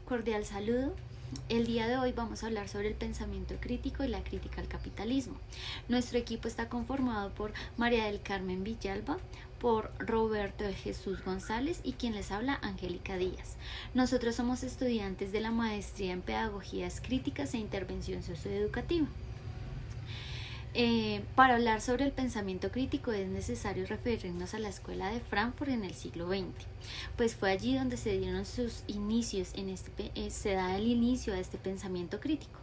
Cordial saludo. El día de hoy vamos a hablar sobre el pensamiento crítico y la crítica al capitalismo. Nuestro equipo está conformado por María del Carmen Villalba, por Roberto de Jesús González y quien les habla, Angélica Díaz. Nosotros somos estudiantes de la maestría en Pedagogías Críticas e Intervención Socioeducativa. Para hablar sobre el pensamiento crítico es necesario referirnos a la escuela de Frankfurt en el siglo XX, pues fue allí donde se dieron sus inicios, se da el inicio a este pensamiento crítico.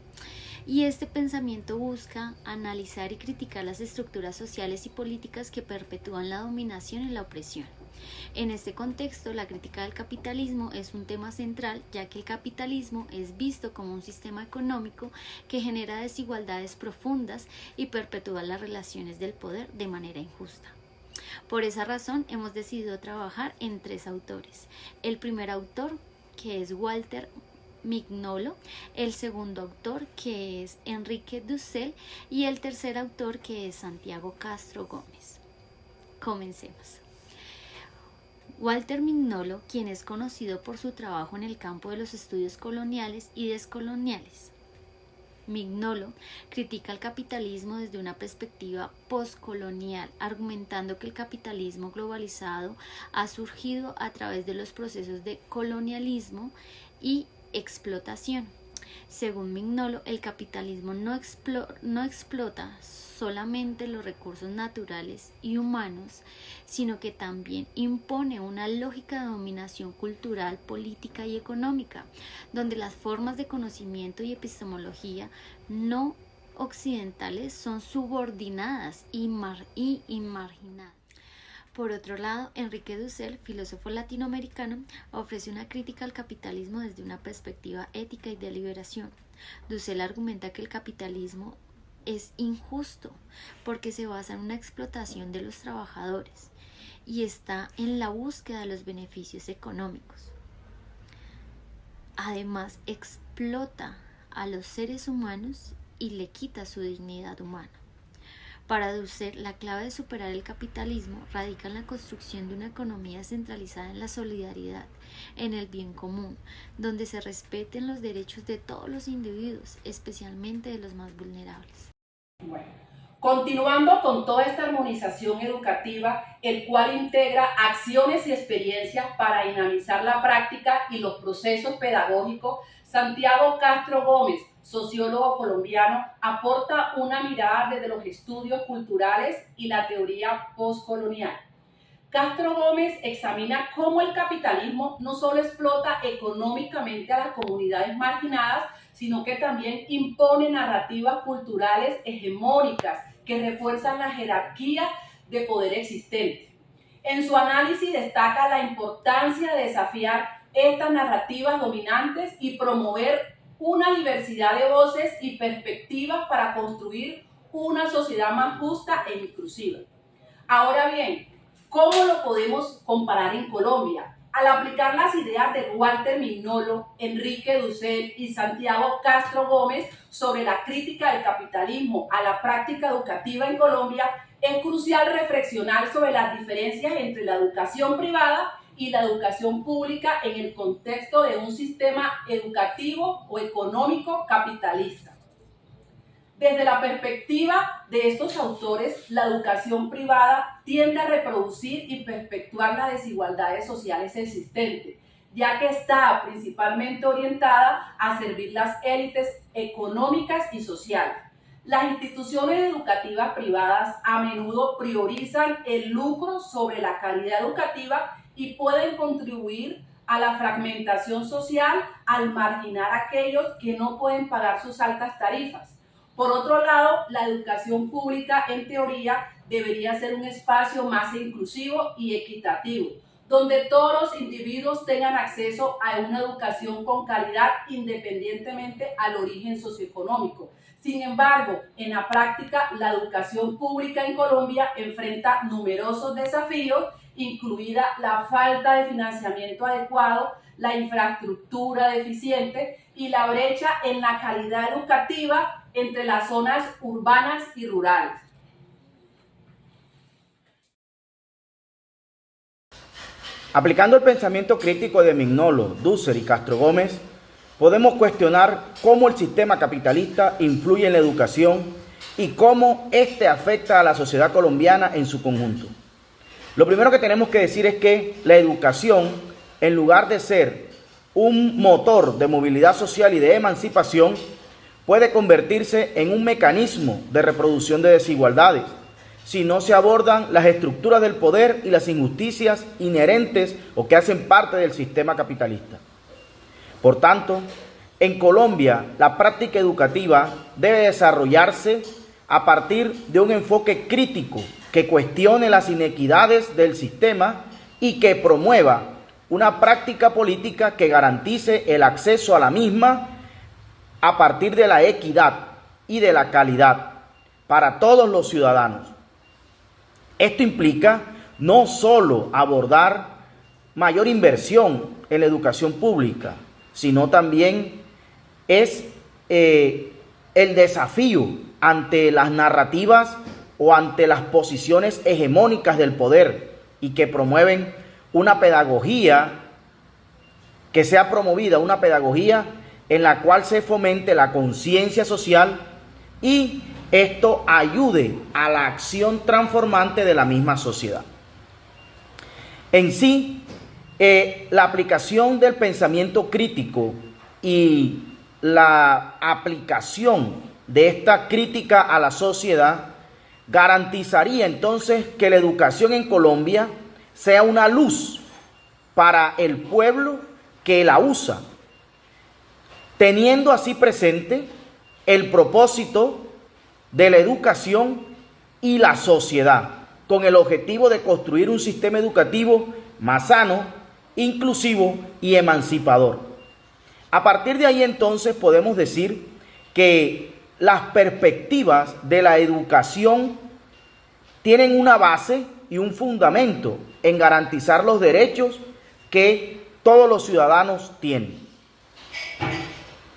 Y este pensamiento busca analizar y criticar las estructuras sociales y políticas que perpetúan la dominación y la opresión. En este contexto, la crítica del capitalismo es un tema central, ya que el capitalismo es visto como un sistema económico que genera desigualdades profundas y perpetúa las relaciones del poder de manera injusta. Por esa razón, hemos decidido trabajar en 3 autores. El primer autor, que es Walter Mignolo, el segundo autor, que es Enrique Dussel, y el tercer autor, que es Santiago Castro Gómez. Comencemos. Walter Mignolo, quien es conocido por su trabajo en el campo de los estudios coloniales y descoloniales. Mignolo critica el capitalismo desde una perspectiva postcolonial, argumentando que el capitalismo globalizado ha surgido a través de los procesos de colonialismo y explotación. Según Mignolo, el capitalismo no explota solamente los recursos naturales y humanos, sino que también impone una lógica de dominación cultural, política y económica, donde las formas de conocimiento y epistemología no occidentales son subordinadas y marginadas. Por otro lado, Enrique Dussel, filósofo latinoamericano, ofrece una crítica al capitalismo desde una perspectiva ética y de liberación. Dussel argumenta que el capitalismo es injusto porque se basa en una explotación de los trabajadores y está en la búsqueda de los beneficios económicos. Además, explota a los seres humanos y le quita su dignidad humana. Para Dussel, la clave de superar el capitalismo radica en la construcción de una economía centralizada en la solidaridad, en el bien común, donde se respeten los derechos de todos los individuos, especialmente de los más vulnerables. Bueno, continuando con toda esta armonización educativa, el cual integra acciones y experiencias para dinamizar la práctica y los procesos pedagógicos, Santiago Castro Gómez, sociólogo colombiano, aporta una mirada desde los estudios culturales y la teoría postcolonial. Castro Gómez examina cómo el capitalismo no solo explota económicamente a las comunidades marginadas, sino que también impone narrativas culturales hegemónicas que refuerzan la jerarquía de poder existente. En su análisis destaca la importancia de desafiar estas narrativas dominantes y promover una diversidad de voces y perspectivas para construir una sociedad más justa e inclusiva. Ahora bien, ¿cómo lo podemos comparar en Colombia? Al aplicar las ideas de Walter Mignolo, Enrique Dussel y Santiago Castro Gómez sobre la crítica del capitalismo a la práctica educativa en Colombia, es crucial reflexionar sobre las diferencias entre la educación privada y la educación pública en el contexto de un sistema educativo o económico capitalista. Desde la perspectiva de estos autores, la educación privada tiende a reproducir y perpetuar las desigualdades sociales existentes, ya que está principalmente orientada a servir las élites económicas y sociales. Las instituciones educativas privadas a menudo priorizan el lucro sobre la calidad educativa y pueden contribuir a la fragmentación social al marginar a aquellos que no pueden pagar sus altas tarifas. Por otro lado, la educación pública, en teoría, debería ser un espacio más inclusivo y equitativo, donde todos los individuos tengan acceso a una educación con calidad independientemente al origen socioeconómico. Sin embargo, en la práctica, la educación pública en Colombia enfrenta numerosos desafíos, incluida la falta de financiamiento adecuado, la infraestructura deficiente y la brecha en la calidad educativa entre las zonas urbanas y rurales. Aplicando el pensamiento crítico de Mignolo, Dussel y Castro Gómez, podemos cuestionar cómo el sistema capitalista influye en la educación y cómo éste afecta a la sociedad colombiana en su conjunto. Lo primero que tenemos que decir es que la educación, en lugar de ser un motor de movilidad social y de emancipación, puede convertirse en un mecanismo de reproducción de desigualdades si no se abordan las estructuras del poder y las injusticias inherentes o que hacen parte del sistema capitalista. Por tanto, en Colombia, la práctica educativa debe desarrollarse a partir de un enfoque crítico que cuestione las inequidades del sistema y que promueva una práctica política que garantice el acceso a la misma a partir de la equidad y de la calidad para todos los ciudadanos. Esto implica no solo abordar mayor inversión en la educación pública, sino también es el desafío ante las narrativas o ante las posiciones hegemónicas del poder y que promueven una pedagogía que sea promovida, una pedagogía en la cual se fomente la conciencia social y esto ayude a la acción transformante de la misma sociedad. En sí, la aplicación del pensamiento crítico y la aplicación de esta crítica a la sociedad garantizaría entonces que la educación en Colombia sea una luz para el pueblo que la usa, teniendo así presente el propósito de la educación y la sociedad, con el objetivo de construir un sistema educativo más sano, inclusivo y emancipador. A partir de ahí entonces podemos decir que las perspectivas de la educación tienen una base y un fundamento en garantizar los derechos que todos los ciudadanos tienen.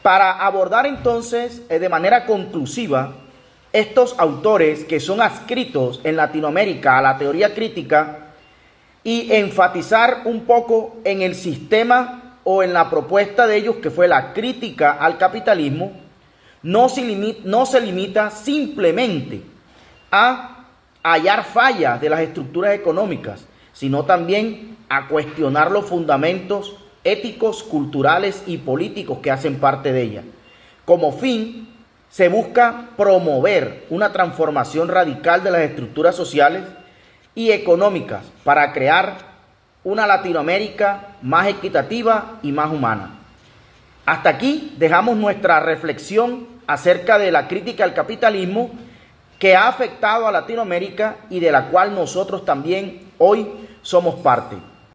Para abordar entonces de manera conclusiva estos autores que son adscritos en Latinoamérica a la teoría crítica y enfatizar un poco en el sistema o en la propuesta de ellos que fue la crítica al capitalismo, no se limita simplemente a hallar fallas de las estructuras económicas, sino también a cuestionar los fundamentos éticos, culturales y políticos que hacen parte de ella. Como fin, se busca promover una transformación radical de las estructuras sociales y económicas para crear una Latinoamérica más equitativa y más humana. Hasta aquí dejamos nuestra reflexión acerca de la crítica al capitalismo que ha afectado a Latinoamérica y de la cual nosotros también hoy somos parte.